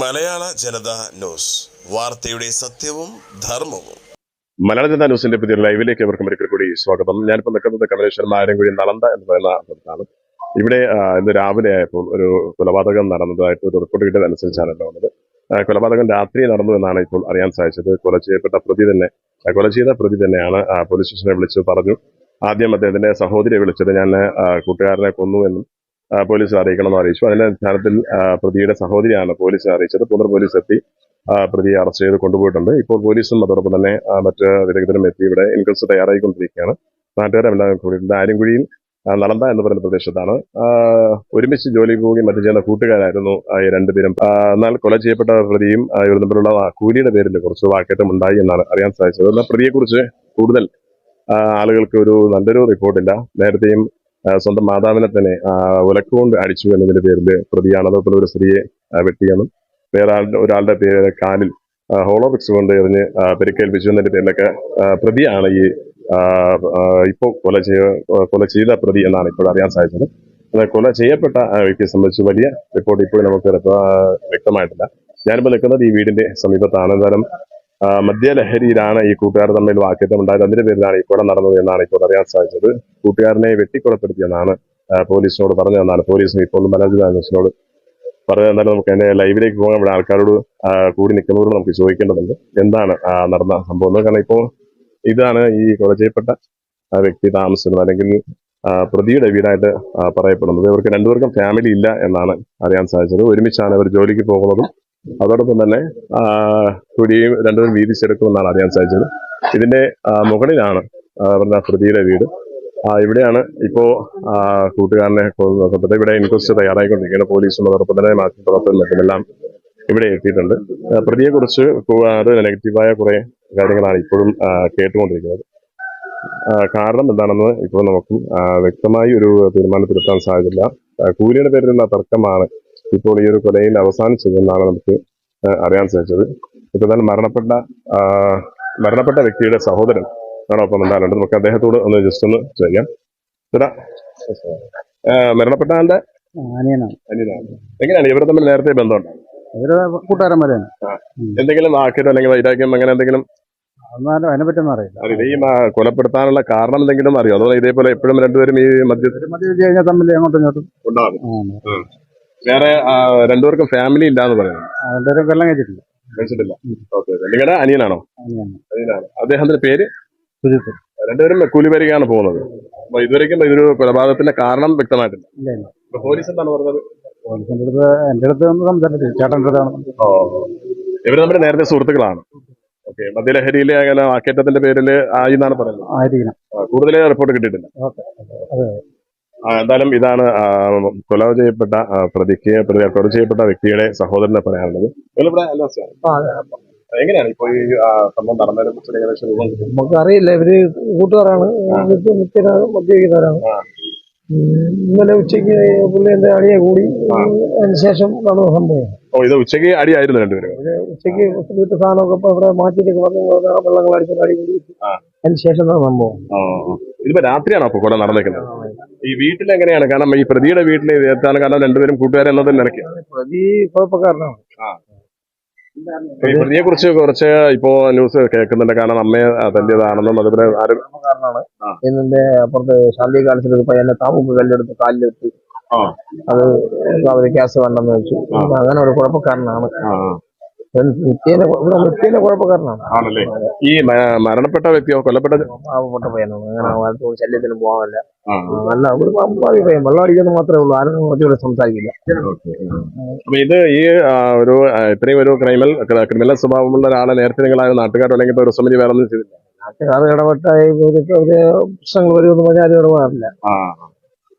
മലയാള ജനത news, വാർത്തയുടെ സത്യവും ധർമ്മവും. മലയാള ജനത ന്യൂസിന്റെ പുതിയ ലൈവിലേക്ക് അവർക്കും ഒരിക്കൽ കൂടി സ്വാഗതം. ഞാനിപ്പോൾ നിൽക്കുന്നത് കമലേശ്വരം ആരൻകുഴി നളന്ത എന്ന് പറയുന്ന സ്ഥലത്താണ്. ഇവിടെ ഇന്ന് രാവിലെ ആയപ്പോൾ ഒരു കൊലപാതകം നടന്നതായിട്ട് ഒരു റിപ്പോർട്ട് കിട്ടിയതനുസരിച്ചാണ് വന്നത്. കൊലപാതകം രാത്രി നടന്നു എന്നാണ് ഇപ്പോൾ അറിയാൻ സാധിച്ചത്. കൊല ചെയ്ത പ്രതി തന്നെയാണ് പോലീസ് സ്റ്റേഷനെ വിളിച്ച് പറഞ്ഞു. ആദ്യം അദ്ദേഹത്തിന്റെ സഹോദരിയെ വിളിച്ചത് ഞാൻ കൂട്ടുകാരനെ കൊന്നു എന്നും പോലീസ് അറിയിക്കണമെന്ന് അറിയിച്ചു. അതിന്റെ അടിസ്ഥാനത്തിൽ പ്രതിയുടെ സഹോദരിയാണ് പോലീസിനെ അറിയിച്ചത്. പോലീസ് എത്തി പ്രതിയെ അറസ്റ്റ് ചെയ്ത് കൊണ്ടുപോയിട്ടുണ്ട്. ഇപ്പോൾ പോലീസും അതോടൊപ്പം തന്നെ മറ്റ് വിദഗ്ധരും എത്തി ഇവിടെ ഇൻക്വസ്റ്റ് തയ്യാറായിക്കൊണ്ടിരിക്കുകയാണ്. നാട്ടുകാരെല്ലാം കൂടിയിട്ടുണ്ട്. ആര്യൻകുഴിയിൽ നളന്ത എന്ന് പറയുന്ന പ്രദേശത്താണ്. ഒരുമിച്ച് ജോലി പോവുകയും മറ്റു ചെയ്യുന്ന കൂട്ടുകാരായിരുന്നു ഈ രണ്ടുപേരും. എന്നാൽ കൊല ചെയ്യപ്പെട്ട പ്രതിയും ഇവർ തമ്മിലുള്ള കൂലിയുടെ പേരിൽ കുറച്ച് വാക്കേറ്റം ഉണ്ടായി എന്നാണ് അറിയാൻ സാധിച്ചത്. എന്നാൽ പ്രതിയെക്കുറിച്ച് കൂടുതൽ ആളുകൾക്ക് ഒരു നല്ലൊരു റിപ്പോർട്ടില്ല. നേരത്തെയും സ്വന്തം മാതാവിനെ തന്നെ ഉലക്കുകൊണ്ട് അടിച്ചു എന്നതിന്റെ പേരിൽ പ്രതിയാണ്. അതോടൊപ്പം ഒരു സ്ത്രീയെ വെട്ടിയെന്നും ഒരാളുടെ പേര് കാലിൽ ഹോളോബ്രിക്സ് കൊണ്ട് എറിഞ്ഞ് പരിക്കേൽപ്പിച്ചു എന്നതിന്റെ പേരിലൊക്കെ പ്രതിയാണ് ഈ ഇപ്പോൾ കൊല ചെയ്ത പ്രതി എന്നാണ് ഇപ്പോൾ അറിയാൻ സാധിച്ചത്. കൊല ചെയ്യപ്പെട്ട വ്യക്തിയെ സംബന്ധിച്ച് വലിയ റിപ്പോർട്ട് ഇപ്പോഴും നമുക്ക് വ്യക്തമായിട്ടില്ല. ഞാനിപ്പോൾ നിൽക്കുന്നത് ഈ വീടിന്റെ സമീപത്താണ്. എന്തായാലും മദ്യലഹരിയിലാണ് ഈ കൂട്ടുകാർ തമ്മിൽ വാക്കേറ്റം ഉണ്ടായത്. അതിന്റെ പേരിലാണ് ഈ കൊല നടന്നത് എന്നാണ് ഇപ്പോൾ അറിയാൻ സാധിച്ചത്. കൂട്ടുകാരനെ വെട്ടിക്കൊലപ്പെടുത്തിയെന്നാണ് പോലീസിനോട് പറഞ്ഞതെന്നാണ് പോലീസ് ഇപ്പോൾ മലയാള ന്യൂസിനോട് പറഞ്ഞത്. എന്തായാലും നമുക്ക് അതിന്റെ ലൈവിലേക്ക് പോകാൻ ഇവിടെ ആൾക്കാരോട് കൂടി നിൽക്കുന്നവരോട് നമുക്ക് ചോദിക്കേണ്ടതുണ്ട് എന്താണ് നടന്ന സംഭവം. കാരണം ഇപ്പോൾ ഇതാണ് ഈ കൊല ചെയ്യപ്പെട്ട വ്യക്തി താമസിക്കുന്നത്, അല്ലെങ്കിൽ പ്രതിയുടെ വീടായിട്ട് പറയപ്പെടുന്നത്. ഇവർക്ക് രണ്ടുപേർക്കും ഫാമിലി ഇല്ല എന്നാണ് അറിയാൻ സാധിച്ചത്. ഒരുമിച്ചാണ് ഇവർ ജോലിക്ക് പോകുന്നതും അതോടൊപ്പം തന്നെ കുടിയും രണ്ടുപേരും വീതിച്ചെടുക്കുമെന്നാണ് അറിയാൻ സാധിച്ചത്. ഇതിന്റെ മുകളിലാണ് അവരുടെ പ്രതിയുടെ വീട്. ഇവിടെയാണ് ഇപ്പോ കൂട്ടുകാരനെ കൊന്നത്. ഇവിടെ ഇൻക്വസ്റ്റ് തയ്യാറായിക്കൊണ്ടിരിക്കുകയാണ്. പോലീസും അതോടൊപ്പം തന്നെ മാധ്യമപ്രവർത്തകരും മറ്റുമെല്ലാം ഇവിടെ എത്തിയിട്ടുണ്ട്. പ്രതിയെ കുറിച്ച് അത് നെഗറ്റീവായ കുറെ കാര്യങ്ങളാണ് ഇപ്പോഴും കേട്ടുകൊണ്ടിരിക്കുന്നത്. കാരണം എന്താണെന്ന് ഇപ്പോൾ നമുക്കും വ്യക്തമായി ഒരു തീരുമാനത്തിലെത്താൻ സാധിച്ചില്ല. കൂലിയുടെ പേരിലുള്ള തർക്കമാണ് ഇപ്പോൾ ഈ ഒരു കൊലയിൽ അവസാനിച്ചതെന്നാണ് നമുക്ക് അറിയാൻ സാധിച്ചത്. ഇപ്പോൾ മരണപ്പെട്ട വ്യക്തിയുടെ സഹോദരൻ ആണോപ്പം ഉണ്ടാകുന്നുണ്ട്. നമുക്ക് അദ്ദേഹത്തോട് ഒന്ന് ജസ്റ്റ് ഒന്ന് ചെയ്യാം. ചേട്ടാ, മരണപ്പെട്ട ആളുടെ അനിയനാണ്. എങ്ങനെയാണ് ഇവർ തമ്മിൽ നേരത്തെ ബന്ധമുണ്ടോ? കൂട്ടുകാരന്മാരാണ്. എന്തെങ്കിലും വാക്കിലോ അല്ലെങ്കിൽ വൈരാഗ്യം അങ്ങനെ എന്തെങ്കിലും അതിനെ പറ്റി അറിയില്ല. ഈ കൊലപ്പെടുത്താനുള്ള കാരണം എന്തെങ്കിലും അറിയോ? അതോ ഇതേപോലെ എപ്പോഴും രണ്ടുപേരും ഈ മദ്യപിച്ച് തമ്മിൽ അങ്ങോട്ടും ഇങ്ങോട്ടും ഉണ്ടാകും? വേറെ രണ്ടുപേർക്കും ഫാമിലി ഇല്ലാന്ന് പറയുന്നത്? രണ്ടുപേരും കൊല്ലം കഴിച്ചിട്ടില്ല. ഓക്കെ. നിങ്ങളുടെ അനിയനാണോ? അനിയനാണ്. അദ്ദേഹത്തിന്റെ പേര്? രണ്ടുപേരും കൂലിപരിക്കാണ് പോകുന്നത്. അപ്പൊ ഇതുവരെയ്ക്കും ഇതൊരു കൊലപാതകത്തിന്റെ കാരണം വ്യക്തമായിട്ടില്ല. പോലീസ് എന്താണ് പറഞ്ഞത്? എന്റെ അടുത്ത് സംസാരിച്ചു, ചേട്ടൻ്റെ അടുത്താണ്. ഇവര് നമ്മുടെ നേരത്തെ സുഹൃത്തുക്കളാണ്. ഓക്കെ. മദ്യലഹരിയിലെ അങ്ങനെ വാക്കേറ്റത്തിന്റെ പേരിൽ ആയി എന്നാണ് പറയുന്നത്. കൂടുതൽ റിപ്പോർട്ട് കിട്ടിയിട്ടില്ല. എന്തായാലും ഇതാണ് കൊല ചെയ്യപ്പെട്ട വ്യക്തിയുടെ സഹോദരനെ പറയാനുള്ളത്. എങ്ങനെയാണ് ഇപ്പൊ ഈ സംഭവം നടന്നതിനെ കുറിച്ച് ഏകദേശം നമുക്കറിയില്ല. ഇവര് കൂട്ടുകാരാണ്, മദ്യപിക്കുന്നവരാണ്. ഇന്നലെ ഉച്ചയ്ക്ക് പുള്ളി എന്റെ അടിയെ കൂടി അതിനുശേഷം നടന്ന സംഭവം. ഇത് ഉച്ചയ്ക്ക് അടിയായിരുന്നു രണ്ടുപേരും. ഉച്ചയ്ക്ക് വീട്ടു സാധനമൊക്കെ ഇവിടെ മാറ്റിട്ടൊക്കെ വന്ന് വെള്ളങ്ങൾ അടിച്ചിട്ട് അടി കൂടി അതിനുശേഷം സംഭവം. ഇതിപ്പോ രാത്രിയാണോ അപ്പൊ കൊല നടന്നേക്കുന്നത്? ഈ വീട്ടിൽ എങ്ങനെയാണ്? കാരണം ഈ പ്രതിയുടെ വീട്ടിൽ എത്താൻ കാരണം രണ്ടുപേരും കൂട്ടുകാരെന്നത് നിലയ്ക്ക് പ്രതി കുഴപ്പക്കാരനാണ്. ഈ പ്രതിയെ കുറിച്ച് കുറച്ച് ഇപ്പോ ന്യൂസ് കേൾക്കുന്നുണ്ട്. കാരണം അമ്മയെ തല്ലിയതാണെന്നും അതുപോലെ ഇതിന്റെ അപ്പുറത്ത് ശാന്തി കാലത്തിൽ പയ്യനെ താമൂക്ക് കല്ലെടുത്ത് കാലിലെടുത്ത് അത് ഗ്യാസ് വേണ്ടെന്ന് വെച്ചു. അങ്ങനെ ഒരു കുഴപ്പക്കാരനാണ്. നിത്യേന കുഴപ്പക്കാരനാണ്. ആണല്ലേ? ഈ മരണപ്പെട്ട വ്യക്തിയോ കൊല്ലപ്പെട്ട പാവപ്പെട്ട പയ്യനാണ്. അങ്ങനെ ശല്യത്തിന് പോകാനല്ല. നല്ല ഒരു പയ്യൻ, വെള്ളം അടിക്കുന്ന മാത്രമേ ഉള്ളൂ. ആരും കുറച്ചുകൂടെ സംസാരിക്കില്ല. അപ്പൊ ഇത് ഈ ഒരു ഇത്രയും ഒരു ക്രിമിനൽ സ്വഭാവമുള്ള ഒരാളെ നേരത്തെ നിങ്ങളായ നാട്ടുകാരോ അല്ലെങ്കിൽ ഒരു സമിതി വേറെ ഒന്നും ചെയ്തില്ല? നാട്ടുകാർ ഇടപെട്ടായി പ്രശ്നങ്ങൾ വരുമെന്ന് പറഞ്ഞാൽ ആരും ഇടപെടാറില്ല.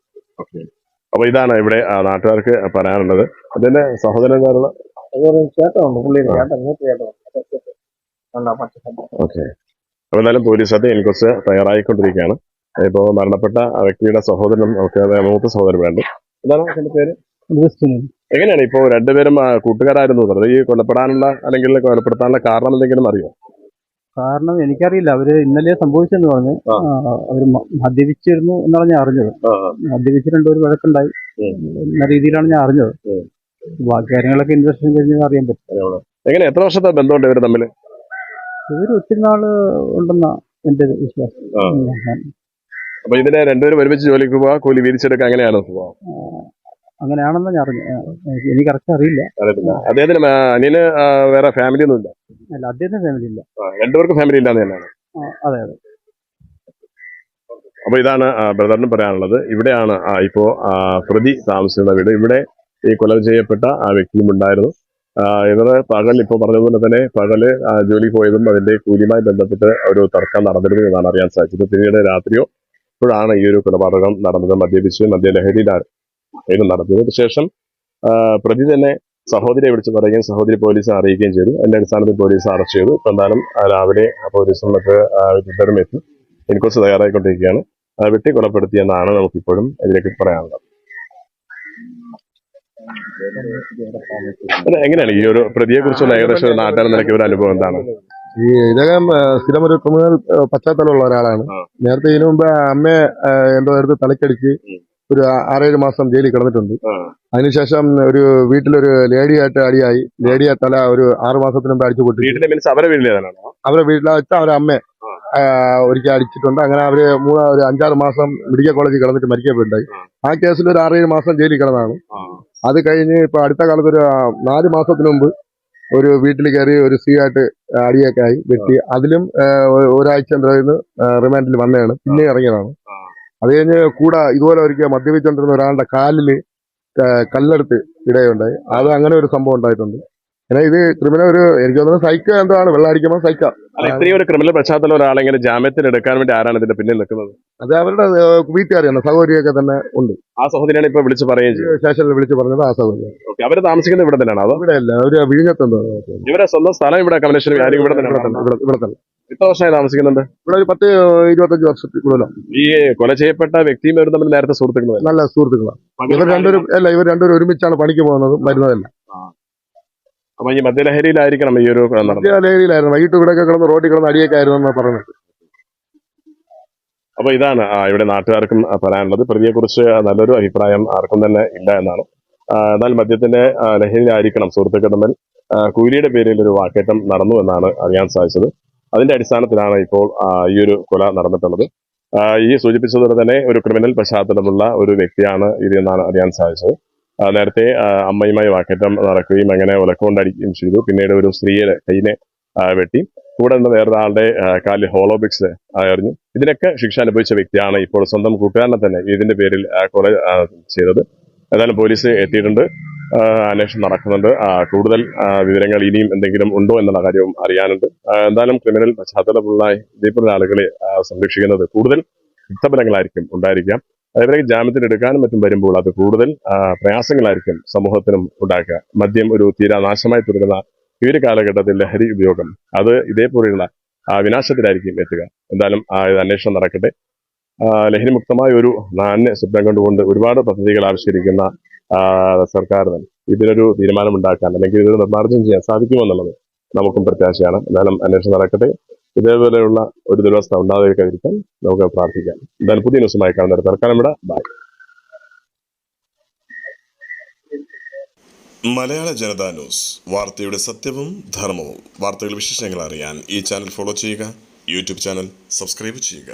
അപ്പൊ ഇതാണ് ഇവിടെ നാട്ടുകാർക്ക് പറയാനുള്ളത്. അതിന്റെ സഹോദരന്മാരുള്ള ചേട്ടനുണ്ട്, പുള്ളിയുടെ ചേട്ടൻ. ഓക്കെ. അപ്പൊ എന്തായാലും പോലീസ് അത് ഇൻക്വസ്റ്റ് തയ്യാറായിക്കൊണ്ടിരിക്കുകയാണ്. ഇപ്പോ മരണപ്പെട്ട വ്യക്തിയുടെ സഹോദരനും മൂത്ത സഹോദരൻ വേണ്ട. എന്താണ് അതിന്റെ പേര്? എങ്ങനെയാണ് ഇപ്പോ രണ്ടുപേരും കൂട്ടുകാരായിരുന്നു പറഞ്ഞത്? ഈ കൊലപ്പെടാനുള്ള അല്ലെങ്കിൽ കൊലപ്പെടുത്താനുള്ള കാരണം എന്തെങ്കിലും അറിയോ? കാരണം എനിക്കറിയില്ല. അവര് ഇന്നലെ സംഭവിച്ചെന്ന് പറഞ്ഞു. അവര് മദ്യപിച്ചിരുന്നു എന്നാണ് ഞാൻ അറിഞ്ഞത്. മദ്യപിച്ച് രണ്ടുപേരും വഴക്കുണ്ടായി എന്ന രീതിയിലാണ് ഞാൻ അറിഞ്ഞത്. ബാക്കി കാര്യങ്ങളൊക്കെ ഇൻവെസ്റ്റിഗേഷൻ കഴിഞ്ഞാൽ അറിയാൻ പറ്റും. എങ്ങനെ എത്ര വർഷത്തെ ബന്ധമുണ്ട് ഇവർ തമ്മിൽ? ഇവർ ഒത്തിരി നാള് ഉണ്ടെന്ന എൻ്റെ ഒരു വിശ്വാസം. അപ്പൊ ഇതിനെ രണ്ടുപേരും ഒരുമിച്ച് ജോലിക്ക് പോവാ, കൂലി വീതിച്ചെടുക്കുക, അങ്ങനെയാണോ സ്വഭാവം? അങ്ങനെയാണെന്ന് ഞാൻ അറിഞ്ഞു. എനിക്ക് കറക്റ്റ് അറിയില്ല. അറിയത്തില്ല. അദ്ദേഹത്തിന് അനിയന് വേറെ ഫാമിലി ഒന്നും ഇല്ല? അല്ല, അദ്ദേഹത്തിന് ഫാമിലി ഇല്ല. രണ്ടുപേർക്കും ഫാമിലി ഇല്ലാന്ന് തന്നെയാണ്. അതെ അതെ. അപ്പൊ ഇതാണ് ബ്രദറിന് പറയാനുള്ളത്. ഇവിടെയാണ് ഇപ്പോ പ്രതി താമസിക്കുന്ന വീട്. ഇവിടെ ഈ കൊല ചെയ്യപ്പെട്ട ആ വ്യക്തിയും ഉണ്ടായിരുന്നു. ഇവർ പകൽ ഇപ്പോൾ പറഞ്ഞതുപോലെ തന്നെ പകല് ജോലി പോയതും അതിന്റെ കൂലിയുമായി ബന്ധപ്പെട്ട് ഒരു തർക്കം നടന്നിരുന്നു എന്നാണ് അറിയാൻ സാധിച്ചത്. പിന്നീട് രാത്രിയോ ഇപ്പോഴാണ് ഈ ഒരു കൊലപാതകം നടന്നത്. മദ്യപിച്ച് മദ്യലഹരിയിലായിരുന്നു നടത്തിയത്. ശേഷം പ്രതി തന്നെ സഹോദരിയെ വിളിച്ച് പറയുകയും സഹോദരി പോലീസിനെ അറിയിക്കുകയും ചെയ്തു. അതിന്റെ അടിസ്ഥാനത്തിൽ പോലീസ് അറസ്റ്റ് ചെയ്തു. ഇപ്പൊ എന്തായാലും രാവിലെ പോലീസും മറ്റ് വിദഗ്ധരും എത്തി ഇൻക്വസ്റ്റ് തയ്യാറായിക്കൊണ്ടിരിക്കുകയാണ്. വെട്ടി കൊലപ്പെടുത്തിയെന്നാണ് നമുക്കിപ്പോഴും ഇതിലേക്ക് പറയാനുള്ളത്. എങ്ങനെയാണ് ഈ ഒരു പ്രതിയെ കുറിച്ചുള്ള ഏകദേശം ഒരു നാട്ടുകാർ നിലയ്ക്ക് ഒരു അനുഭവം എന്താണ്? ഈ ഇദ്ദേഹം സ്ഥിരം ഒരു ക്രിമിനൽ പശ്ചാത്തലമുള്ള ഒരാളാണ്. നേരത്തെ ഇതിനു മുമ്പ് അമ്മയെ എന്തോ അടുത്ത് തലക്കടിച്ച് ഒരു 6-7 മാസം ജയിലിൽ കിടന്നിട്ടുണ്ട്. അതിനുശേഷം ഒരു വീട്ടിലൊരു ലേഡിയായിട്ട് അടിയായി. ലേഡിയെ തല ഒരു 6 മാസത്തിന് മുമ്പ് അടിച്ചു പൊട്ടി. അവരെ വീട്ടിലെ വെച്ചാൽ അവരെ അമ്മ ഒരിക്കൽ അടിച്ചിട്ടുണ്ട്. അങ്ങനെ അവര് ഒരു 5-6 മാസം മെഡിക്കൽ കോളേജിൽ കിടന്നിട്ട് മരിക്കപ്പെട്ടായി. ആ കേസിൽ ഒരു 6-7 മാസം ജയിലിൽ കിടന്നതാണ്. അത് കഴിഞ്ഞ് ഇപ്പൊ അടുത്ത കാലത്ത് ഒരു 4 മാസത്തിന് മുമ്പ് ഒരു വീട്ടിൽ കയറി ഒരു സ്ത്രീയായിട്ട് അടിയൊക്കെ ആയി വെട്ടി. അതിലും ഒരാഴ്ച റിമാൻഡിൽ വന്നതാണ്. പിന്നെ ഇറങ്ങിയതാണ്. അത് കഴിഞ്ഞ് കൂടെ ഇതുപോലെ ഒരിക്കൽ മദ്യപിച്ചുകൊണ്ടിരുന്ന ഒരാളുടെ കാലില് കല്ലെടുത്ത് ഇടയുണ്ടായി. അത് അങ്ങനെ ഒരു സംഭവം ഉണ്ടായിട്ടുണ്ട്. പിന്നെ ഇത് ക്രിമിനൽ എനിക്ക് തോന്നുന്നത് സൈക്കോ എന്താണ്, വെള്ളം അടിക്കുമ്പോൾ സൈക്കോ. ഇത്രയും ഒരു ക്രിമിനൽ പശ്ചാത്തലം ഒരാളെങ്ങനെ ജാമ്യത്തിന് എടുക്കാൻ വേണ്ടി ആരാണ് ഇതിന്റെ പിന്നിൽ നിൽക്കുന്നത്? അത് അവരുടെ വീട്ടുകാരെയാണ്, സഹോദരിയൊക്കെ തന്നെ ഉണ്ട്. ആ സഹോദരിയാണ് ഇപ്പൊ വിളിച്ച് പറയുകയും ചെയ്തു. സ്റ്റേഷനിൽ വിളിച്ച് പറഞ്ഞത് ആ സഹോദരി. അവര് താമസിക്കുന്നത് ഇവിടെ തന്നെയാണ്? അതോ ഇവിടെ അല്ല, ഒരു വിഴിഞ്ഞത്തുണ്ടോ? ഇവരെ സ്വന്തം സ്ഥലം ഇവിടെ കമലേശ്വരം ഇവിടെ തന്നെ. എത്ര വർഷമായി താമസിക്കുന്നുണ്ട് ഇവിടെ? ഒരു 10-25 വർഷത്തിൽ കൂടുതലാണ്. ഈ കൊല ചെയ്യപ്പെട്ട വ്യക്തിയും ഇവരും തമ്മിൽ നേരത്തെ സുഹൃത്തുക്കളാണ്? നല്ല സുഹൃത്തുക്കളാണ്. ഇവർ രണ്ടുപേരും ഒരുമിച്ചാണ് പണിക്ക് പോകുന്നതും വരുന്നതല്ല. അപ്പൊ ഈ മദ്യലഹരിയിലായിരിക്കണം ഈ ഒരു മദ്യലഹരിയിലായിരുന്നു. വൈകിട്ട് ഇവിടെയൊക്കെ കിടന്ന് റോഡിൽ കിടന്ന് അടിയൊക്കെ ആയിരുന്നു പറയുന്നത്. അപ്പൊ ഇതാണ് ഇവിടെ നാട്ടുകാർക്കും പറയാനുള്ളത്. പ്രതിയെ കുറിച്ച് നല്ലൊരു അഭിപ്രായം ആർക്കും തന്നെ ഇല്ല എന്നാണ്. എന്നാൽ മദ്യത്തിന്റെ ലഹരിയിലായിരിക്കണം സുഹൃത്തുക്കൾ തമ്മിൽ കൂലിയുടെ പേരിൽ ഒരു വാക്കേറ്റം നടന്നു എന്നാണ് അറിയാൻ സാധിച്ചത്. അതിന്റെ അടിസ്ഥാനത്തിലാണ് ഇപ്പോൾ ഈ ഒരു കൊല നടന്നിട്ടുള്ളത്. ഈ സൂചിപ്പിച്ചതുപോലെ തന്നെ ഒരു ക്രിമിനൽ പശ്ചാത്തലമുള്ള ഒരു വ്യക്തിയാണ് ഇതെന്നാണ് അറിയാൻ സാധിച്ചത്. നേരത്തെ അമ്മയുമായി വാക്കേറ്റം നടക്കുകയും അങ്ങനെ ഉലക്കൊണ്ടടിക്കുകയും ചെയ്തു. പിന്നീട് ഒരു സ്ത്രീയുടെ കൈയിനെ വെട്ടി. കൂടെ നിന്ന് വേറൊരാളുടെ കാലിൽ ഹോളോബിക്സ് എറിഞ്ഞു. ഇതിനൊക്കെ ശിക്ഷ അനുഭവിച്ച വ്യക്തിയാണ് ഇപ്പോൾ സ്വന്തം കൂട്ടുകാരനെ തന്നെ ഇതിന്റെ പേരിൽ കൊല ചെയ്തത്. ഏതായാലും പോലീസ് എത്തിയിട്ടുണ്ട്, അന്വേഷണം നടക്കുന്നുണ്ട്. കൂടുതൽ വിവരങ്ങൾ ഇനിയും എന്തെങ്കിലും ഉണ്ടോ എന്നുള്ള കാര്യവും അറിയാനുണ്ട്. എന്തായാലും ക്രിമിനൽ പശ്ചാത്തലമുള്ള ഇതേപോലുള്ള ആളുകളെ സംരക്ഷിക്കുന്നത് കൂടുതൽ യുക്തഫലങ്ങളായിരിക്കും ഉണ്ടായിരിക്കാം. അതേപോലെ ജാമ്യത്തിന് എടുക്കാനും മറ്റും വരുമ്പോൾ അത് കൂടുതൽ പ്രയാസങ്ങളായിരിക്കും സമൂഹത്തിനും ഉണ്ടാക്കുക. മദ്യം ഒരു തീരാനാശമായി തുടരുന്ന ഈ ഒരു കാലഘട്ടത്തിൽ ലഹരി ഉപയോഗം അത് ഇതേപോലെയുള്ള വിനാശത്തിലായിരിക്കും എത്തുക. എന്തായാലും അന്വേഷണം നടക്കട്ടെ. ലഹരിമുക്തമായ ഒരു നാടിനെ സ്വപ്നം കണ്ടുകൊണ്ട് ഒരുപാട് പദ്ധതികൾ ആവിഷ്കരിക്കുന്ന സർക്കാരിന് ഇതിനൊരു തീരുമാനമുണ്ടാക്കാൻ അല്ലെങ്കിൽ ഇതൊരു നിർമ്മാർജ്ജനം ചെയ്യാൻ സാധിക്കുമെന്നുള്ളത് നമുക്കും പ്രത്യാശയാണ്. എന്തായാലും അന്വേഷണം നടക്കട്ടെ. ഇതേപോലെയുള്ള ഒരു ദുരവസ്ഥ ഉണ്ടാകാതിരിക്കാൻ നമുക്ക് പ്രാർത്ഥിക്കാം. എന്തായാലും പുതിയ ന്യൂസുമായി കാണുന്ന തൽക്കാലം ഇവിടെ ബൈ. മലയാള ജനതാ ന്യൂസ്, വാർത്തയുടെ സത്യവും ധർമ്മവും. വാർത്തകൾ വിശേഷങ്ങൾ അറിയാൻ ഈ ചാനൽ ഫോളോ ചെയ്യുക. യൂട്യൂബ് ചാനൽ സബ്സ്ക്രൈബ് ചെയ്യുക.